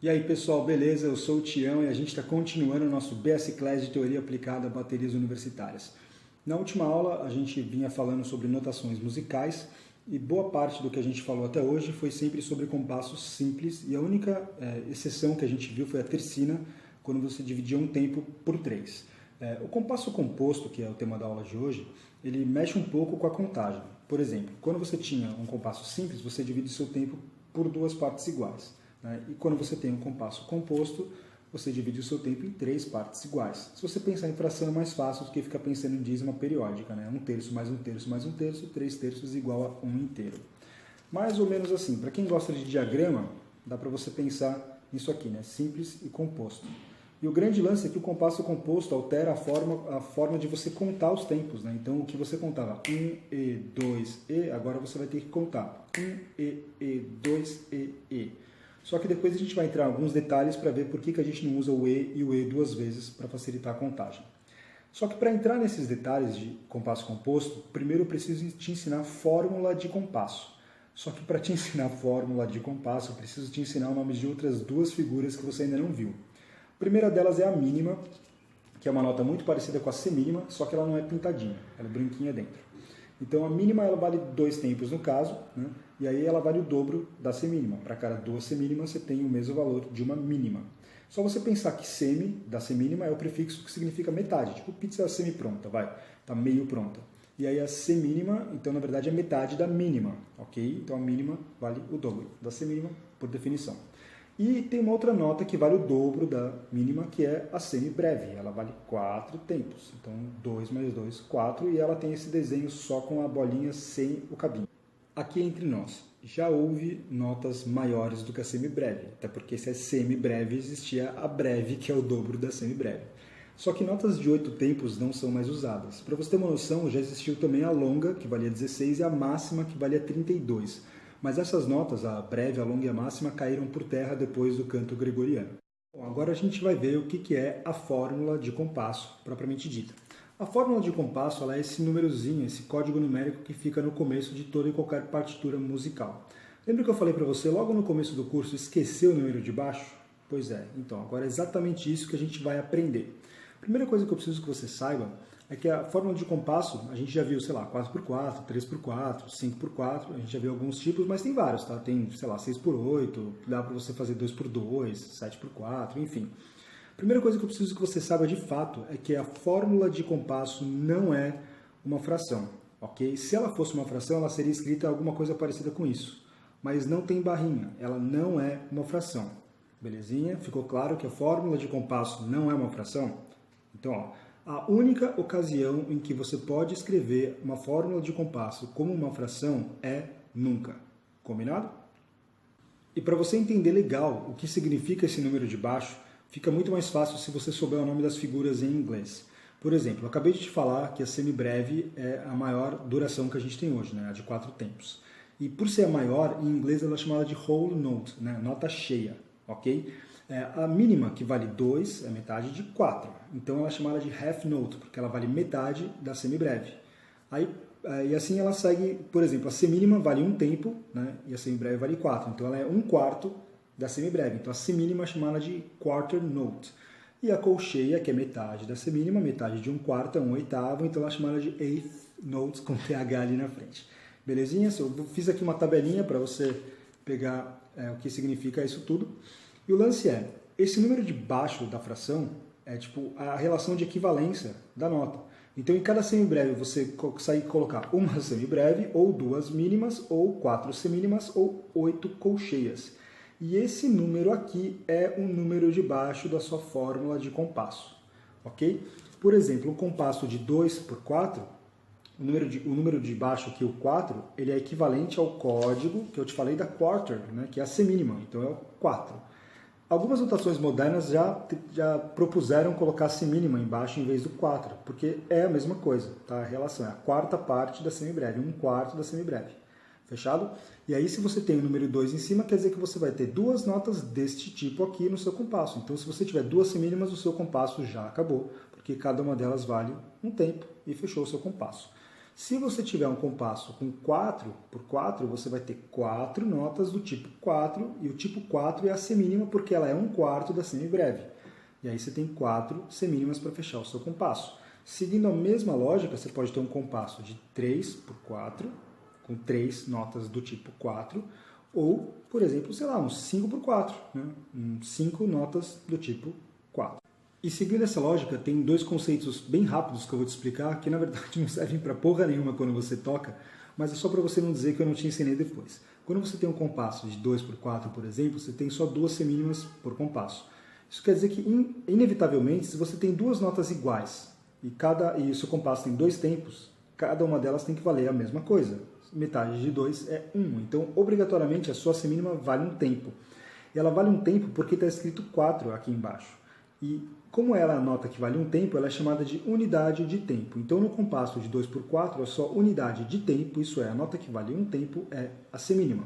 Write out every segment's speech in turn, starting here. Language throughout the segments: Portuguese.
E aí pessoal, beleza? Eu sou o Tião e a gente está continuando o nosso BS Class de Teoria Aplicada a Baterias Universitárias. Na última aula a gente vinha falando sobre notações musicais e boa parte do que a gente falou até hoje foi sempre sobre compassos simples e a única exceção que a gente viu foi a tercina, quando você dividia um tempo por 3. O compasso composto, que é o tema da aula de hoje, ele mexe um pouco com a contagem. Por exemplo, quando você tinha um compasso simples, você divide o seu tempo por 2 partes iguais. E quando você tem um compasso composto, você divide o seu tempo em 3 partes iguais. Se você pensar em fração é mais fácil do que ficar pensando em dízima periódica, né? 1/3 mais 1/3 mais 1/3, 3/3 igual a 1 inteiro. Mais ou menos assim. Para quem gosta de diagrama, dá para você pensar nisso aqui, né? Simples e composto. E o grande lance é que o compasso composto altera a forma de você contar os tempos, né? Então, o que você contava 1 e 2 e, agora você vai ter que contar 1 e 2 e. Só que depois a gente vai entrar em alguns detalhes para ver por que a gente não usa o E e o E 2 vezes para facilitar a contagem. Só que para entrar nesses detalhes de compasso composto, primeiro eu preciso te ensinar fórmula de compasso. Só que para te ensinar fórmula de compasso, eu preciso te ensinar o nome de outras 2 figuras que você ainda não viu. A primeira delas é a mínima, que é uma nota muito parecida com a semínima, só que ela não é pintadinha, ela é branquinha dentro. Então a mínima ela vale 2 tempos no caso, né? E aí ela vale o dobro da semínima. Para cada 2 semínimas você tem o mesmo valor de uma mínima. Só você pensar que semi da semínima é o prefixo que significa metade, tipo pizza semi-pronta, tá meio pronta. E aí a semínima, então na verdade é metade da mínima, ok? Então a mínima vale o dobro da semínima por definição. E tem uma outra nota que vale o dobro da mínima, que é a semibreve. Ela vale 4 tempos. Então, 2 mais 2, 4. E ela tem esse desenho só com a bolinha sem o cabinho. Aqui entre nós, já houve notas maiores do que a semibreve. Até porque se é semibreve, existia a breve, que é o dobro da semibreve. Só que notas de 8 tempos não são mais usadas. Para você ter uma noção, já existiu também a longa, que valia 16, e a máxima, que valia 32. Mas essas notas, a breve, a longa e a máxima, caíram por terra depois do canto gregoriano. Bom, agora a gente vai ver o que é a fórmula de compasso, propriamente dita. A fórmula de compasso ela é esse númerozinho, esse código numérico que fica no começo de toda e qualquer partitura musical. Lembra que eu falei para você logo no começo do curso esquecer o número de baixo? Pois é, então agora é exatamente isso que a gente vai aprender. A primeira coisa que eu preciso que você saiba é que a fórmula de compasso, a gente já viu, sei lá, 4x4, 3x4, 5x4, a gente já viu alguns tipos, mas tem vários, tá? Tem, sei lá, 6x8, dá para você fazer 2x2, 7x4, enfim. A primeira coisa que eu preciso que você saiba de fato é que a fórmula de compasso não é uma fração, ok? Se ela fosse uma fração, ela seria escrita alguma coisa parecida com isso, mas não tem barrinha, ela não é uma fração. Belezinha? Ficou claro que a fórmula de compasso não é uma fração? Então, ó. A única ocasião em que você pode escrever uma fórmula de compasso como uma fração é nunca. Combinado? E para você entender legal o que significa esse número de baixo, fica muito mais fácil se você souber o nome das figuras em inglês. Por exemplo, eu acabei de te falar que a semibreve é a maior duração que a gente tem hoje, né? A de 4 tempos. E por ser a maior, em inglês ela é chamada de whole note, né? Nota cheia, ok? A mínima, que vale 2, é metade de 4. Então ela é chamada de half note, porque ela vale metade da semibreve. E assim ela segue, por exemplo, a semínima vale 1 tempo, né? E a semibreve vale 4. Então ela é 1/4 da semibreve. Então a semínima é chamada de quarter note. E a colcheia, que é metade da semínima, metade de 1/4 é 1/8, então ela é chamada de eighth note, com TH ali na frente. Belezinha? Eu fiz aqui uma tabelinha para você pegar o que significa isso tudo. E o lance é, esse número de baixo da fração é tipo a relação de equivalência da nota. Então, em cada semibreve, você consegue colocar uma semibreve, ou 2 mínimas, ou 4 semínimas, ou 8 colcheias. E esse número aqui é um número de baixo da sua fórmula de compasso. Ok? Por exemplo, um compasso de 2/4, o número de baixo aqui, o 4, ele é equivalente ao código que eu te falei da quarter, né, que é a semínima. Então, é o 4. Algumas notações modernas já propuseram colocar a semínima embaixo em vez do 4, porque é a mesma coisa, tá? A relação é a quarta parte da semibreve, 1/4 da semibreve. Fechado? E aí, se você tem o número 2 em cima, quer dizer que você vai ter 2 notas deste tipo aqui no seu compasso. Então, se você tiver 2 semínimas, o seu compasso já acabou, porque cada uma delas vale um tempo e fechou o seu compasso. Se você tiver um compasso com 4 por 4, você vai ter 4 notas do tipo 4, e o tipo 4 é a semínima porque ela é 1/4 da semibreve. E aí você tem 4 semínimas para fechar o seu compasso. Seguindo a mesma lógica, você pode ter um compasso de 3 por 4, com 3 notas do tipo 4, ou, por exemplo, sei lá, uns 5 por 4, né? 5 notas do tipo 4. E seguindo essa lógica, tem dois conceitos bem rápidos que eu vou te explicar, que na verdade não servem para porra nenhuma quando você toca, mas é só para você não dizer que eu não te ensinei depois. Quando você tem um compasso de 2 por 4, por exemplo, você tem só 2 semínimas por compasso. Isso quer dizer que, inevitavelmente, se você tem duas notas iguais e o seu compasso tem 2 tempos, cada uma delas tem que valer a mesma coisa. Metade de 2 é 1. Então, obrigatoriamente, a sua semínima vale um tempo. E ela vale um tempo porque está escrito 4 aqui embaixo. E como ela é a nota que vale um tempo, ela é chamada de unidade de tempo. Então, no compasso de 2 por 4, é só unidade de tempo, isso é, a nota que vale um tempo é a semínima.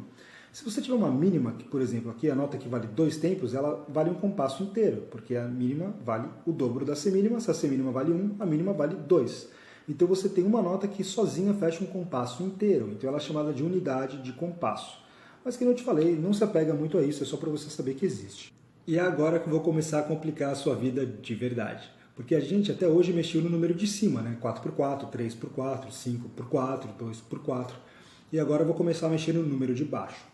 Se você tiver uma mínima, que, por exemplo, aqui a nota que vale 2 tempos, ela vale um compasso inteiro, porque a mínima vale o dobro da semínima. Se a semínima vale 1, a mínima vale 2. Então, você tem uma nota que sozinha fecha um compasso inteiro. Então, ela é chamada de unidade de compasso. Mas, como eu te falei, não se apega muito a isso, é só para você saber que existe. E é agora que eu vou começar a complicar a sua vida de verdade. Porque a gente até hoje mexeu no número de cima, né? 4x4, 3x4, 5x4, 2x4. E agora eu vou começar a mexer no número de baixo.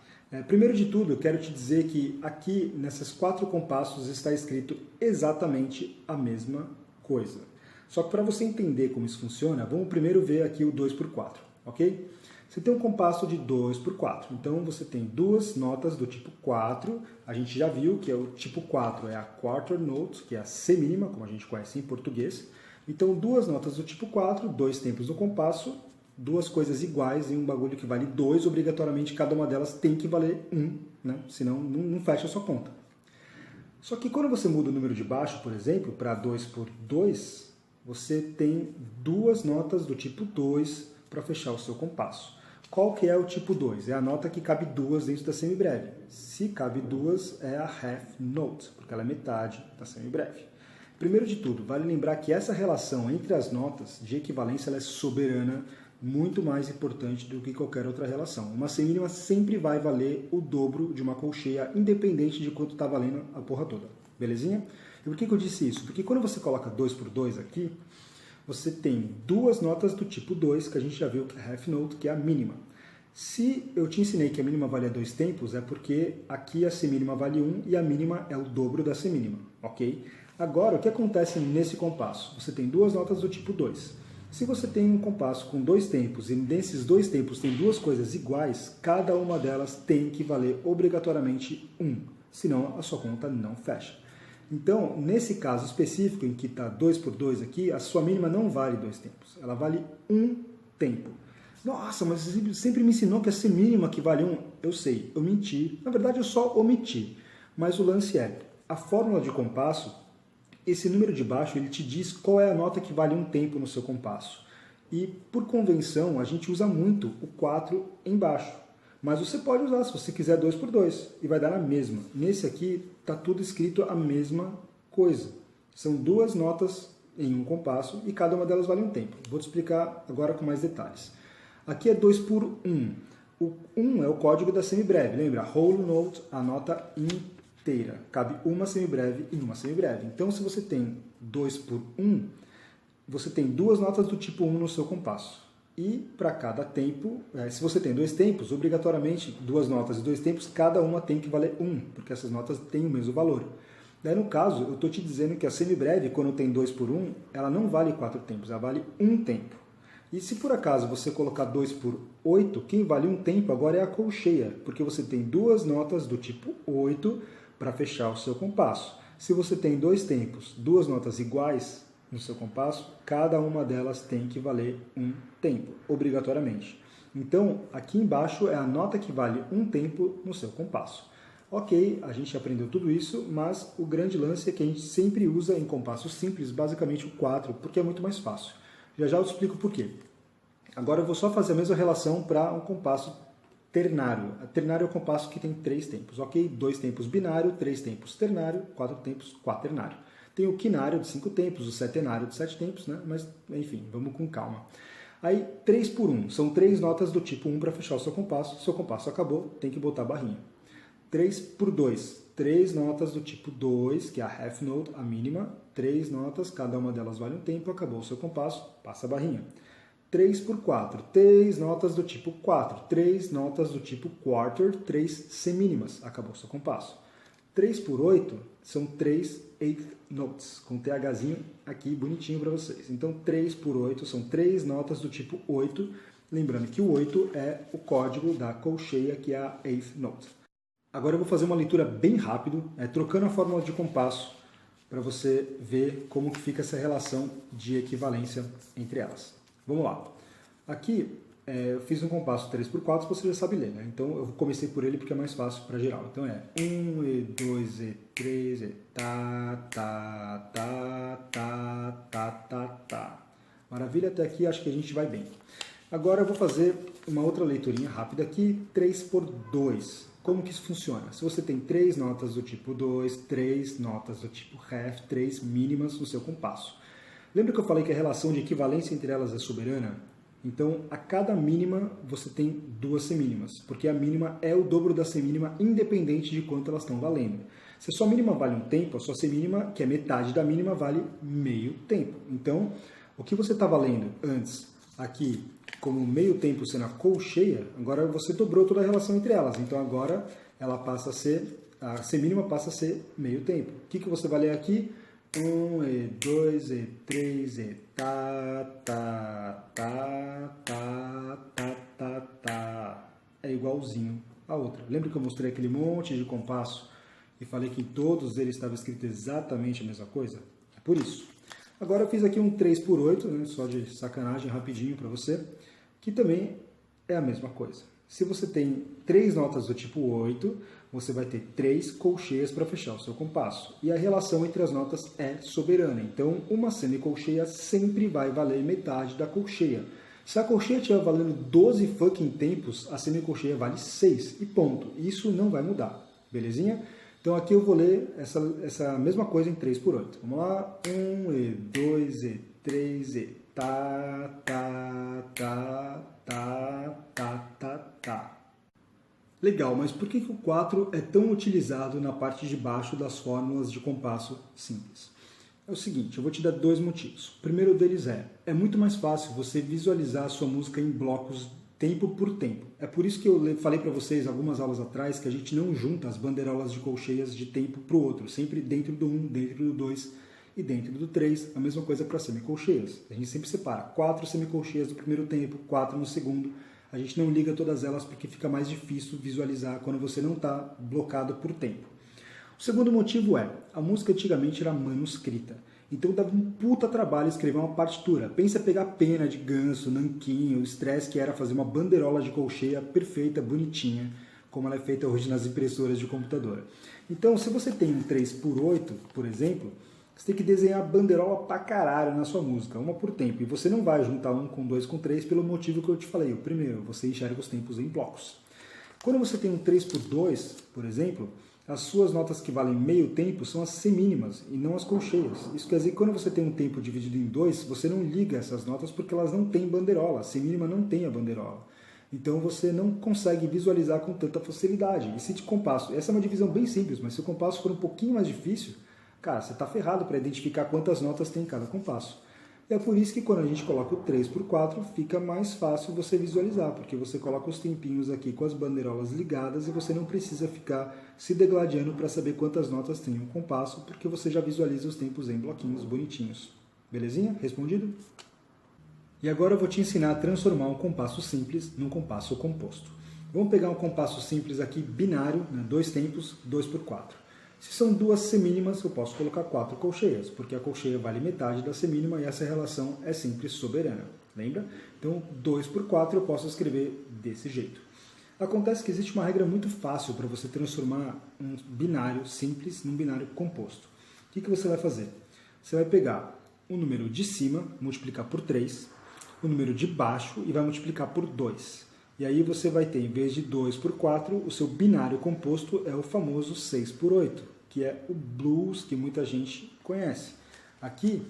Primeiro de tudo, eu quero te dizer que aqui, nesses 4 compassos, está escrito exatamente a mesma coisa. Só que para você entender como isso funciona, vamos primeiro ver aqui o 2x4, ok? Você tem um compasso de 2 por 4, então você tem duas notas do tipo 4, a gente já viu que o tipo 4 é a quarter note, que é a semínima, como a gente conhece em português. Então, duas notas do tipo 4, 2 tempos no compasso, duas coisas iguais em um bagulho que vale 2, obrigatoriamente cada uma delas tem que valer 1, né? Senão não fecha a sua conta. Só que quando você muda o número de baixo, por exemplo, para 2 por 2, você tem duas notas do tipo 2 para fechar o seu compasso. Qual que é o tipo 2? É a nota que cabe duas dentro da semibreve. Se cabe duas, é a half note, porque ela é metade da semibreve. Primeiro de tudo, vale lembrar que essa relação entre as notas de equivalência ela é soberana, muito mais importante do que qualquer outra relação. Uma semínima sempre vai valer o dobro de uma colcheia, independente de quanto está valendo a porra toda. Belezinha? E por que eu disse isso? Porque quando você coloca 2 por 2 aqui, você tem duas notas do tipo 2, que a gente já viu que é half note, que é a mínima. Se eu te ensinei que a mínima vale 2 tempos, é porque aqui a semínima vale 1 e a mínima é o dobro da semínima, ok? Agora, o que acontece nesse compasso? Você tem duas notas do tipo 2. Se você tem um compasso com 2 tempos e nesses 2 tempos tem duas coisas iguais, cada uma delas tem que valer obrigatoriamente 1, senão a sua conta não fecha. Então, nesse caso específico, em que está 2 por 2 aqui, a sua mínima não vale 2 tempos, ela vale 1 tempo. Nossa, mas você sempre me ensinou que a semínima que vale 1. Eu sei, eu menti. Na verdade, eu só omiti. Mas o lance é, a fórmula de compasso, esse número de baixo, ele te diz qual é a nota que vale 1 tempo no seu compasso. E, por convenção, a gente usa muito o 4 embaixo. Mas você pode usar, se você quiser, 2 por 2, e vai dar na mesma. Nesse aqui, está tudo escrito a mesma coisa. São duas notas em um compasso, e cada uma delas vale um tempo. Vou te explicar agora com mais detalhes. Aqui é 2 por 1. O 1 é o código da semibreve. Lembra? Whole note, a nota inteira. Cabe uma semibreve em uma semibreve. Então, se você tem 2 por 1, você tem duas notas do tipo 1 no seu compasso. E para cada tempo, se você tem 2 tempos, obrigatoriamente, duas notas e 2 tempos, cada uma tem que valer 1, porque essas notas têm o mesmo valor. Daí, no caso, eu estou te dizendo que a semibreve, quando tem 2 por 1, ela não vale 4 tempos, ela vale 1 tempo. E se por acaso você colocar 2 por 8, quem vale 1 tempo agora é a colcheia, porque você tem duas notas do tipo 8 para fechar o seu compasso. Se você tem 2 tempos, duas notas iguais no seu compasso, cada uma delas tem que valer 1 tempo, obrigatoriamente. Então, aqui embaixo é a nota que vale 1 tempo no seu compasso. Ok, a gente aprendeu tudo isso, mas o grande lance é que a gente sempre usa em compassos simples, basicamente o 4, porque é muito mais fácil. Já já eu te explico por quê. Agora eu vou só fazer a mesma relação para um compasso ternário. A ternário é o compasso que tem 3 tempos, ok? 2 tempos binário, 3 tempos ternário, 4 tempos quaternário. Tem o quinário de 5 tempos, o setenário de 7 tempos, né? Mas, enfim, vamos com calma. Aí, 3 por 1, são 3 notas do tipo 1 para fechar o seu compasso acabou, tem que botar a barrinha. 3 por 2, 3 notas do tipo 2, que é a half note, a mínima, 3 notas, cada uma delas vale um tempo, acabou o seu compasso, passa a barrinha. 3 por 4, 3 notas do tipo 4, 3 notas do tipo quarter, 3 semínimas, acabou o seu compasso. 3 por 8 são 3 eighth notes, com THzinho aqui bonitinho para vocês. Então 3 por 8 são 3 notas do tipo 8, lembrando que o 8 é o código da colcheia, que é a eighth note. Agora eu vou fazer uma leitura bem rápido, trocando a fórmula de compasso, para você ver como que fica essa relação de equivalência entre elas. Vamos lá. Aqui eu fiz um compasso 3 por 4, você já sabe ler, né? Então eu comecei por ele porque é mais fácil para geral. Então é 1, e 2, e 3, e tá, tá, tá, tá, tá, tá, tá. Maravilha, até aqui acho que a gente vai bem. Agora eu vou fazer uma outra leiturinha rápida aqui, 3 por 2. Como que isso funciona? Se você tem 3 notas do tipo 2, 3 notas do tipo half, 3 mínimas no seu compasso. Lembra que eu falei que a relação de equivalência entre elas é soberana? Então, a cada mínima você tem 2 semínimas, porque a mínima é o dobro da semínima, independente de quanto elas estão valendo. Se a sua mínima vale um tempo, a sua semínima, que é metade da mínima, vale meio tempo. Então, o que você está valendo antes aqui como meio tempo sendo a colcheia, agora você dobrou toda a relação entre elas. Então, agora ela passa a ser, a semínima passa a ser meio tempo. O que você vai ler aqui? 1, e 2, e 3, e tá, tá, tá, tá, tá, tá, tá. É igualzinho a outra. Lembra que eu mostrei aquele monte de compasso e falei que em todos eles estava escrito exatamente a mesma coisa? É por isso. Agora eu fiz aqui um 3 por 8, né, só de sacanagem, rapidinho para você, que também é a mesma coisa. Se você tem 3 notas do tipo 8, você vai ter 3 colcheias para fechar o seu compasso. E a relação entre as notas é soberana. Então, uma semicolcheia sempre vai valer metade da colcheia. Se a colcheia estiver valendo 12 fucking tempos, a semicolcheia vale 6. E ponto. Isso não vai mudar. Belezinha? Então, aqui eu vou ler essa mesma coisa em 3 por 8. Vamos lá. 1, e 2, e 3, e tá, tá, tá, tá, tá, tá, tá. Legal, mas por que o 4 é tão utilizado na parte de baixo das fórmulas de compasso simples? É o seguinte, eu vou te dar 2 motivos. O primeiro deles é muito mais fácil você visualizar a sua música em blocos tempo por tempo. É por isso que eu falei para vocês algumas aulas atrás que a gente não junta as bandeirolas de colcheias de tempo para o outro, sempre dentro do 1, dentro do 2 e dentro do 3, a mesma coisa para semicolcheias. A gente sempre separa 4 semicolcheias do primeiro tempo, 4 no segundo. A gente não liga todas elas porque fica mais difícil visualizar quando você não está blocado por tempo. O segundo motivo a música antigamente era manuscrita. Então dava um puta trabalho escrever uma partitura. Pensa pegar pena de ganso, nanquim, o estresse que era fazer uma bandeirola de colcheia perfeita, bonitinha, como ela é feita hoje nas impressoras de computador. Então, se você tem um 3 por 8, por exemplo, você tem que desenhar bandeirola pra caralho na sua música, uma por tempo. E você não vai juntar 1 com 2 com 3 pelo motivo que eu te falei. O primeiro, você enxerga os tempos em blocos. Quando você tem um 3 por 2, por exemplo, as suas notas que valem meio tempo são as semínimas e não as colcheias. Isso quer dizer que quando você tem um tempo dividido em 2, você não liga essas notas porque elas não têm bandeirola. A semínima não tem a bandeirola. Então você não consegue visualizar com tanta facilidade. E se de compasso, essa é uma divisão bem simples, mas se o compasso for um pouquinho mais difícil, cara, você está ferrado para identificar quantas notas tem em cada compasso. E é por isso que quando a gente coloca o 3 por 4, fica mais fácil você visualizar, porque você coloca os tempinhos aqui com as bandeirolas ligadas e você não precisa ficar se degladiando para saber quantas notas tem um compasso, porque você já visualiza os tempos em bloquinhos bonitinhos. Belezinha? Respondido? E agora eu vou te ensinar a transformar um compasso simples num compasso composto. Vamos pegar um compasso simples aqui, binário, 2 tempos, 2 por 4. Se são 2 semínimas, eu posso colocar 4 colcheias, porque a colcheia vale metade da semínima e essa relação é sempre soberana. Lembra? Então, 2 por 4 eu posso escrever desse jeito. Acontece que existe uma regra muito fácil para você transformar um binário simples num binário composto. O que você vai fazer? Você vai pegar o número de cima, multiplicar por 3, o número de baixo e vai multiplicar por 2. E aí você vai ter, em vez de 2 por 4, o seu binário composto é o famoso 6 por 8, que é o blues, que muita gente conhece. Aqui,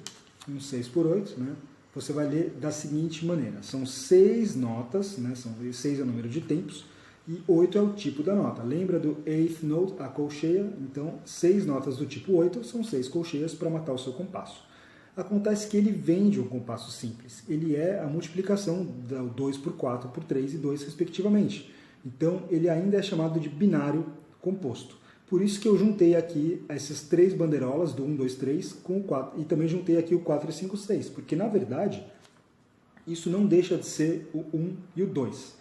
um 6/8, né, você vai ler da seguinte maneira. São 6 notas, né, 6 é o número de tempos, e 8 é o tipo da nota. Lembra do eighth note, a colcheia? Então, 6 notas do tipo 8 são 6 colcheias para matar o seu compasso. Acontece que ele vem de um compasso simples. Ele é a multiplicação do 2 por 4 por 3 e 2, respectivamente. Então, ele ainda é chamado de binário composto. Por isso que eu juntei aqui essas 3 bandeirolas do 1, 2, 3 com o 4. E também juntei aqui o 4 e 5, 6. Porque, na verdade, isso não deixa de ser o 1 e o 2.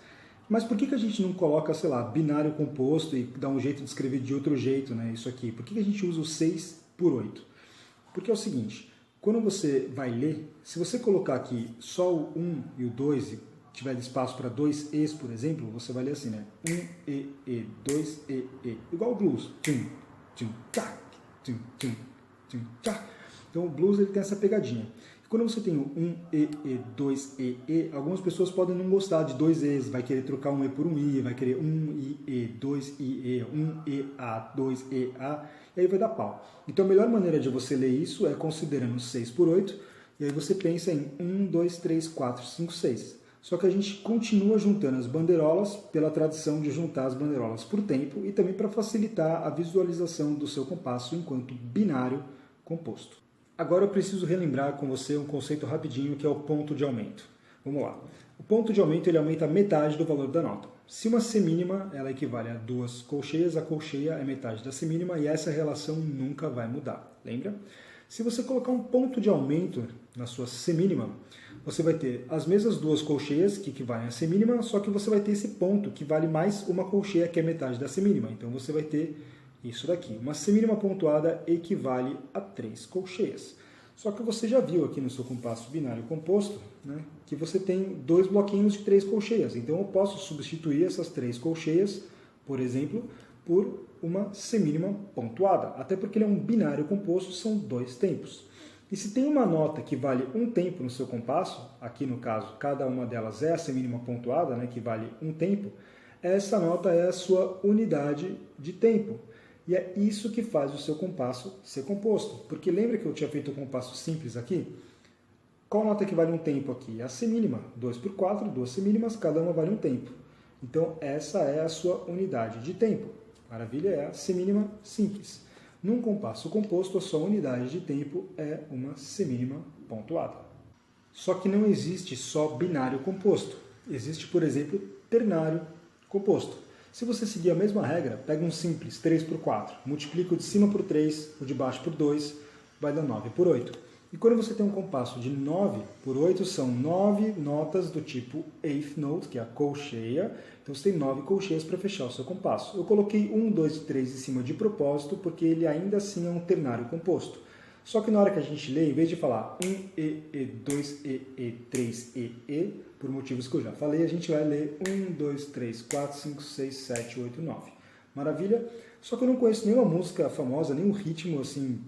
Mas por que a gente não coloca, sei lá, binário composto e dá um jeito de escrever de outro jeito, né, isso aqui? Por que a gente usa o 6 por 8? Porque é o seguinte, quando você vai ler, se você colocar aqui só o 1 e o 2 e tiver espaço para 2 E's, por exemplo, você vai ler assim, né? 1 E, 2 E. Igual o blues. Tum, tum, tchac, tum, tum, tum, tchac. Então o blues ele tem essa pegadinha. Quando você tem o 1 E, 2 E, algumas pessoas podem não gostar de 2 E's, vai querer trocar um E por um I, vai querer 1 E, 2 E, 1 E, A, 2 E, A, e aí vai dar pau. Então a melhor maneira de você ler isso é considerando 6 por 8, e aí você pensa em 1, 2, 3, 4, 5, 6. Só que a gente continua juntando as bandeirolas pela tradição de juntar as bandeirolas por tempo e também para facilitar a visualização do seu compasso enquanto binário composto. Agora eu preciso relembrar com você um conceito rapidinho que é o ponto de aumento. Vamos lá. O ponto de aumento ele aumenta metade do valor da nota. Se uma semínima ela equivale a 2 colcheias, a colcheia é metade da semínima e essa relação nunca vai mudar. Lembra? Se você colocar um ponto de aumento na sua semínima, você vai ter as mesmas 2 colcheias que equivalem à semínima, só que você vai ter esse ponto que vale mais uma colcheia que é metade da semínima. Então você vai ter isso daqui. Uma semínima pontuada equivale a 3 colcheias. Só que você já viu aqui no seu compasso binário composto, né, que você tem 2 bloquinhos de 3 colcheias. Então eu posso substituir essas 3 colcheias, por exemplo, por uma semínima pontuada. Até porque ele é um binário composto, são 2 tempos. E se tem uma nota que vale um tempo no seu compasso, aqui no caso cada uma delas é a semínima pontuada, né, que vale um tempo, essa nota é a sua unidade de tempo. E é isso que faz o seu compasso ser composto. Porque lembra que eu tinha feito o compasso simples aqui? Qual nota que vale um tempo aqui? A semínima. 2 por 4, 2 semínimas, cada uma vale um tempo. Então essa é a sua unidade de tempo. Maravilha, é a semínima simples. Num compasso composto, a sua unidade de tempo é uma semínima pontuada. Só que não existe só binário composto. Existe, por exemplo, ternário composto. Se você seguir a mesma regra, pega um simples, 3 por 4, multiplica o de cima por 3, o de baixo por 2, vai dar 9 por 8. E quando você tem um compasso de 9 por 8, são 9 notas do tipo eighth note, que é a colcheia. Então você tem 9 colcheias para fechar o seu compasso. Eu coloquei 1, 2 e 3 em cima de propósito, porque ele ainda assim é um ternário composto. Só que na hora que a gente lê, em vez de falar 1 E, 2 E, 3 E, por motivos que eu já falei, a gente vai ler 1, 2, 3, 4, 5, 6, 7, 8, 9. Maravilha? Só que eu não conheço nenhuma música famosa, nenhum ritmo assim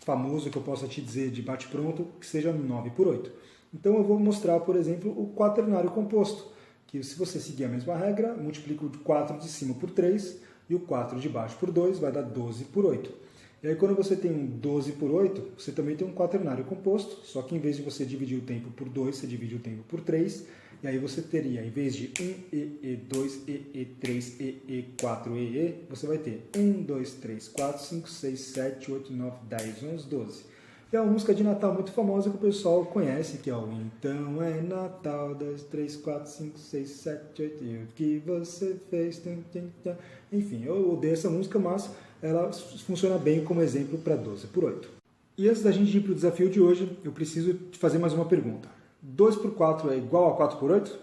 famoso que eu possa te dizer de bate-pronto que seja 9 por 8. Então eu vou mostrar, por exemplo, o quaternário composto, que se você seguir a mesma regra, multiplica o 4 de cima por 3 e o 4 de baixo por 2, vai dar 12 por 8. E aí quando você tem um 12 por 8, você também tem um quaternário composto, só que em vez de você dividir o tempo por 2, você divide o tempo por 3, e aí você teria, em vez de 1 E, 2 E, 3 E, 4 E, você vai ter 1, 2, 3, 4, 5, 6, 7, 8, 9, 10, 11, 12. E é uma música de Natal muito famosa que o pessoal conhece, que é o Então é Natal, 2, 3, 4, 5, 6, 7, 8, e o que você fez? Enfim, eu odeio essa música, mas ela funciona bem como exemplo para 12 por 8. E antes da gente ir para o desafio de hoje, eu preciso te fazer mais uma pergunta. 2 por 4 é igual a 4 por 8?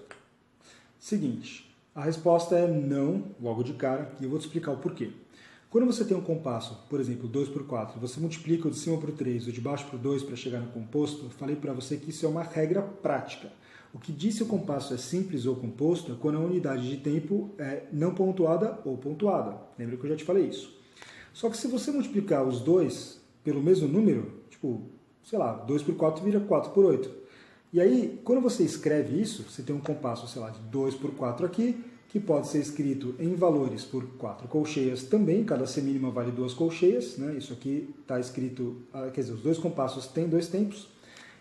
Seguinte, a resposta é não, logo de cara, e eu vou te explicar o porquê. Quando você tem um compasso, por exemplo, 2 por 4, você multiplica o de cima por 3, o de baixo por 2 para chegar no composto, eu falei para você que isso é uma regra prática. O que diz se o compasso é simples ou composto é quando a unidade de tempo é não pontuada ou pontuada. Lembra que eu já te falei isso? Só que se você multiplicar os dois pelo mesmo número, tipo, sei lá, 2 por 4 vira 4 por 8. E aí, quando você escreve isso, você tem um compasso, sei lá, de 2 por 4 aqui, que pode ser escrito em valores por 4 colcheias também, cada semínima vale 2 colcheias, né? Isso aqui está escrito, quer dizer, os dois compassos têm 2 tempos.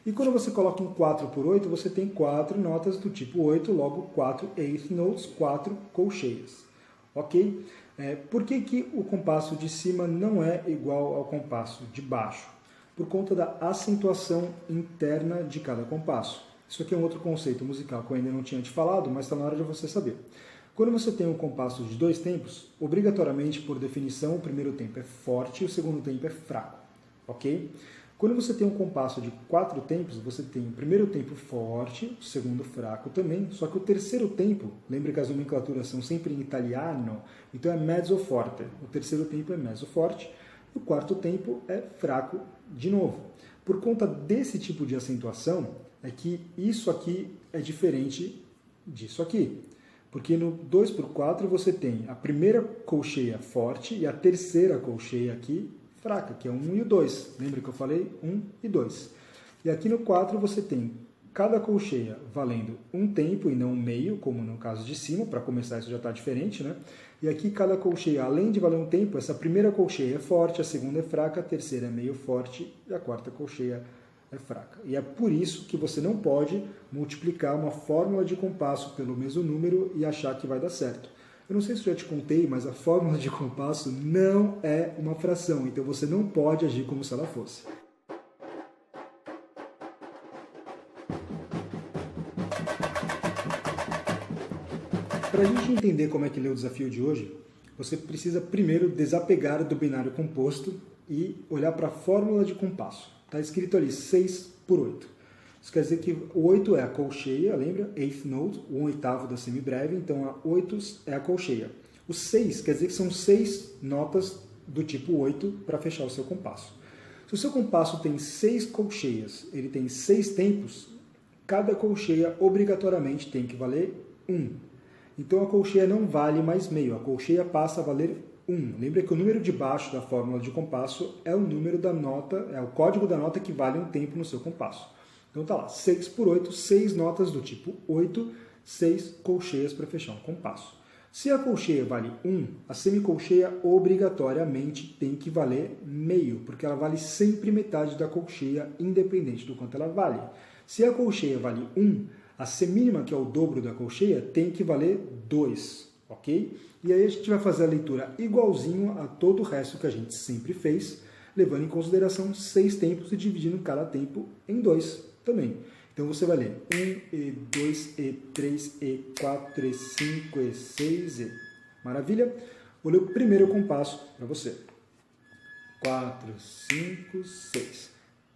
E quando você coloca um 4 por 8, você tem 4 notas do tipo 8, logo 4 eighth notes, 4 colcheias. Ok? Por que o compasso de cima não é igual ao compasso de baixo? Por conta da acentuação interna de cada compasso. Isso aqui é um outro conceito musical que eu ainda não tinha te falado, mas está na hora de você saber. Quando você tem um compasso de 2 tempos, obrigatoriamente, por definição, o primeiro tempo é forte e o segundo tempo é fraco. Ok? Quando você tem um compasso de 4 tempos, você tem o primeiro tempo forte, o segundo fraco também, só que o terceiro tempo, lembra que as nomenclaturas são sempre em italiano, então é mezzo forte. O terceiro tempo é mezzo forte, e o quarto tempo é fraco de novo. Por conta desse tipo de acentuação, é que isso aqui é diferente disso aqui. Porque no 2 por 4 você tem a primeira colcheia forte e a terceira colcheia aqui fraca, que é o 1 e o 2. Lembra que eu falei? 1 e 2. E aqui no 4 você tem cada colcheia valendo um tempo e não um meio, como no caso de cima. Para começar isso já está diferente, né? E aqui cada colcheia, além de valer um tempo, essa primeira colcheia é forte, a segunda é fraca, a terceira é meio forte e a quarta colcheia é fraca. E é por isso que você não pode multiplicar uma fórmula de compasso pelo mesmo número e achar que vai dar certo. Eu não sei se eu já te contei, mas a fórmula de compasso não é uma fração, então você não pode agir como se ela fosse. Para a gente entender como é que lê o desafio de hoje, você precisa primeiro desapegar do binário composto e olhar para a fórmula de compasso. Está escrito ali 6 por 8. Isso quer dizer que o 8 é a colcheia, lembra? Eighth note, o 1/8 da semibreve, então a 8 é a colcheia. O 6 quer dizer que são 6 notas do tipo 8 para fechar o seu compasso. Se o seu compasso tem 6 colcheias, ele tem 6 tempos, cada colcheia obrigatoriamente tem que valer 1. Então a colcheia não vale mais meio, a colcheia passa a valer 1. Lembra que o número de baixo da fórmula de compasso é o número da nota, é o código da nota que vale um tempo no seu compasso. Então tá lá, 6 por 8, 6 notas do tipo 8, 6 colcheias para fechar um compasso. Se a colcheia vale 1, a semicolcheia obrigatoriamente tem que valer meio, porque ela vale sempre metade da colcheia, independente do quanto ela vale. Se a colcheia vale 1, a semínima, que é o dobro da colcheia, tem que valer 2, ok? E aí a gente vai fazer a leitura igualzinho a todo o resto que a gente sempre fez, levando em consideração 6 tempos e dividindo cada tempo em 2 também. Então você vai ler 1, e 2, e 3, e 4, e 5, e 6, e... Maravilha? Vou ler o primeiro compasso para você. 4, 5, 6.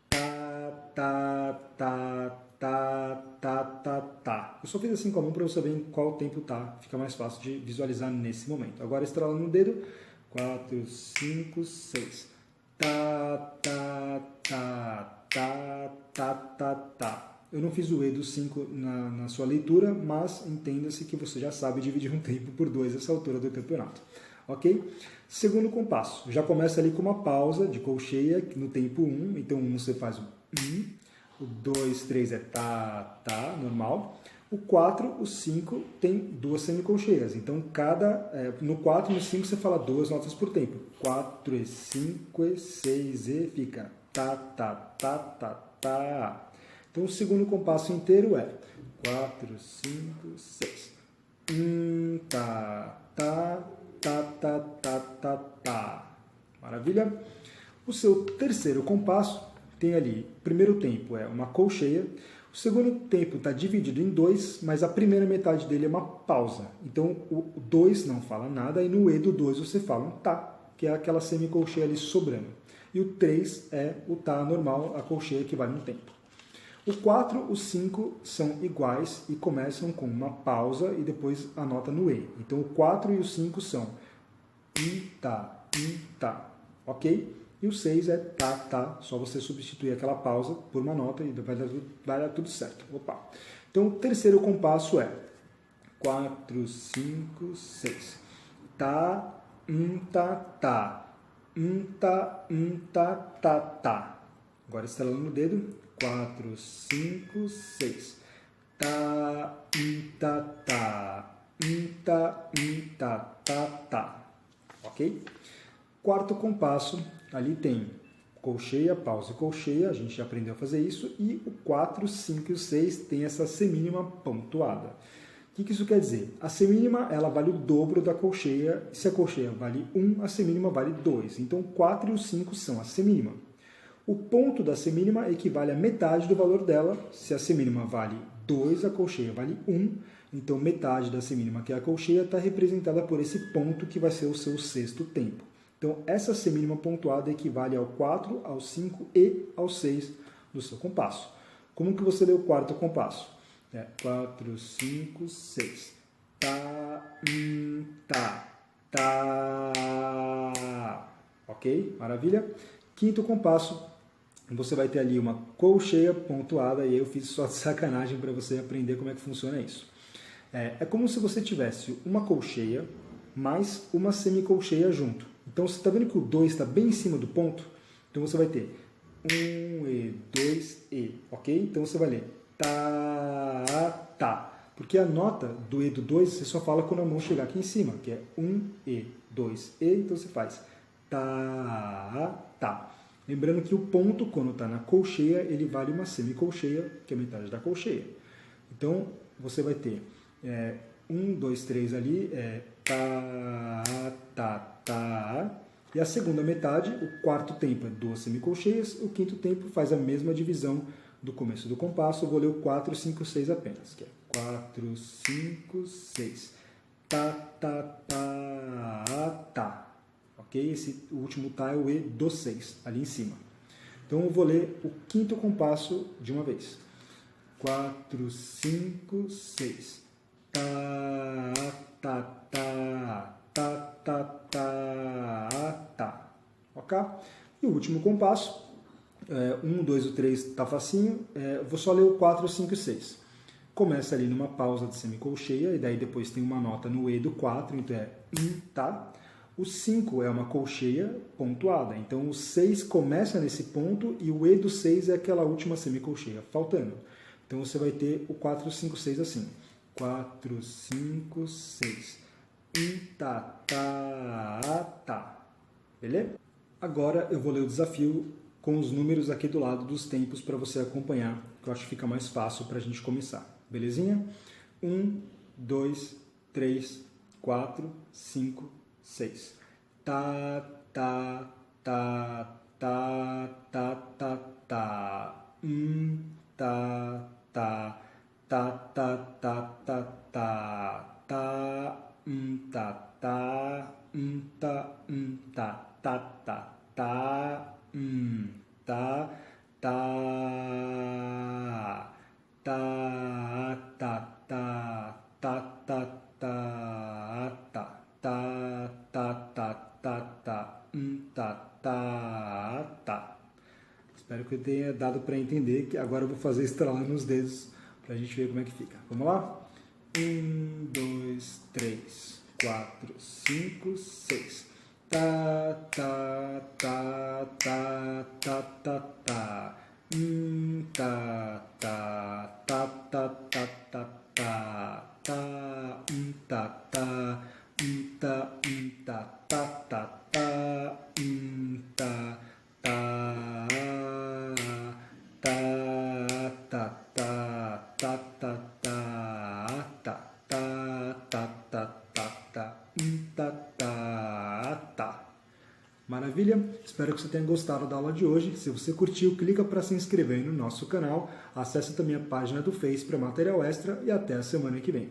Tá, tá, tá, tá, tá, tá, tá. Eu só fiz assim com a mão para você ver em qual tempo tá. Fica mais fácil de visualizar nesse momento. Agora estralando no dedo. 4, 5, 6. Tá, tá, tá, tá, tá, tá, tá. Eu não fiz o E do 5 na sua leitura, mas entenda-se que você já sabe dividir um tempo por 2 nessa altura do campeonato. Ok? Segundo compasso. Já começa ali com uma pausa de colcheia no tempo 1. Então, 1 você faz o 1. O 2, 3 é tá, tá, normal. O 4, o 5 tem 2 semicolcheias. Então, no 4 e no 5 você fala 2 notas por tempo. 4 e 5 e 6 e fica tá, tá, tá, tá, tá. Então, o segundo compasso inteiro é 4, 5, 6. Tá, tá, tá, tá, tá, tá, tá. Maravilha? O seu terceiro compasso tem ali, o primeiro tempo é uma colcheia, o segundo tempo está dividido em 2, mas a primeira metade dele é uma pausa. Então, o 2 não fala nada, e no E do 2 você fala um tá, que é aquela semicolcheia ali sobrando. E o 3 é o tá normal, a colcheia que vale um tempo. O 4 e o 5 são iguais e começam com uma pausa e depois a nota no E. Então, o 4 e o 5 são tá, ok? E o 6 é tá, só você substituir aquela pausa por uma nota e vai dar tudo certo. Opa! Então, o terceiro compasso é 4, 5, 6. Tá, tá. Tá. Agora, estralando no dedo. 4, 5, 6. Tá. ta, ta, ta, ta. Ok? Quarto compasso, ali tem colcheia, pausa e colcheia, a gente já aprendeu a fazer isso, e o 4, 5 e o 6 tem essa semínima pontuada. O que isso quer dizer? A semínima ela vale o dobro da colcheia, se a colcheia vale 1, a semínima vale 2. Então, o 4 e o 5 são a semínima. O ponto da semínima equivale a metade do valor dela. Se a semínima vale 2, a colcheia vale 1. Então, metade da semínima, que é a colcheia, está representada por esse ponto que vai ser o seu sexto tempo. Então, essa semínima pontuada equivale ao 4, ao 5 e ao 6 do seu compasso. Como que você lê o quarto compasso? 4, 5, 6. Tá, tá. Ok? Maravilha? Quinto compasso, você vai ter ali uma colcheia pontuada, e eu fiz só de sacanagem para você aprender como é que funciona isso. É como se você tivesse uma colcheia mais uma semicolcheia junto. Então, você está vendo que o 2 está bem em cima do ponto? Então, você vai ter 1 e 2 e, ok? Então, você vai ler tá, tá. Porque a nota do e do 2 você só fala quando a mão chegar aqui em cima, que é 1 e, 2 e, então você faz tá, tá. Lembrando que o ponto, quando está na colcheia, ele vale uma semicolcheia, que é a metade da colcheia. Então, você vai ter 1, 2, 3 ali, tá, tá, tá. E a segunda metade, o quarto tempo é 2 semicolcheias, o quinto tempo faz a mesma divisão do começo do compasso. Eu vou ler o 4, 5, 6 apenas, que é 4, 5, 6. Tá, tá, tá, tá. Ok? O último tá é o E do 6, ali em cima. Então eu vou ler o quinto compasso de uma vez. 4, 5, 6. Tá, tá, tá, tá, tá, tá, tá. Ok? E o último compasso, 1, 2 e 3 tá facinho, vou só ler o 4, 5 e 6. Começa ali numa pausa de semicolcheia, e daí depois tem uma nota no E do 4, então é tá. O 5 é uma colcheia pontuada, então o 6 começa nesse ponto e o E do 6 é aquela última semicolcheia faltando. Então você vai ter o 4, 5, 6 assim. 4, 5, 6. Tá, tá, tá. Beleza? Agora eu vou ler o desafio com os números aqui do lado dos tempos para você acompanhar, que eu acho que fica mais fácil para a gente começar. Belezinha? 1, 2, 3, 4, 5, 6. Tá, tá, tá, tá, tá, tá, tá. Tá, tá, tá, tá, tá, tá, tá. Tá, tá, tá, tá, tá, tá, tá, tá. Tá, tá, tá, tá, tá, tá, tá, tá, tá, tá, tá, tá, tá, tá. Espero que eu tenha dado para entender, que agora eu vou fazer estralar nos dedos para a gente ver como é que fica. Vamos lá? 1, 2, 3, 4, 5, 6. Tá, tá, tá, tá, tá, tá, tá. Tá, tá, tá, tá, tá, tá, tá. Tá, tá, tá, tá, tá, tá, tá, tá, tá, tá, Maravilha? Espero que você tenha gostado da aula de hoje. Se você curtiu, clica para se inscrever no nosso canal. Acesse também a página do Face para material extra e até a semana que vem.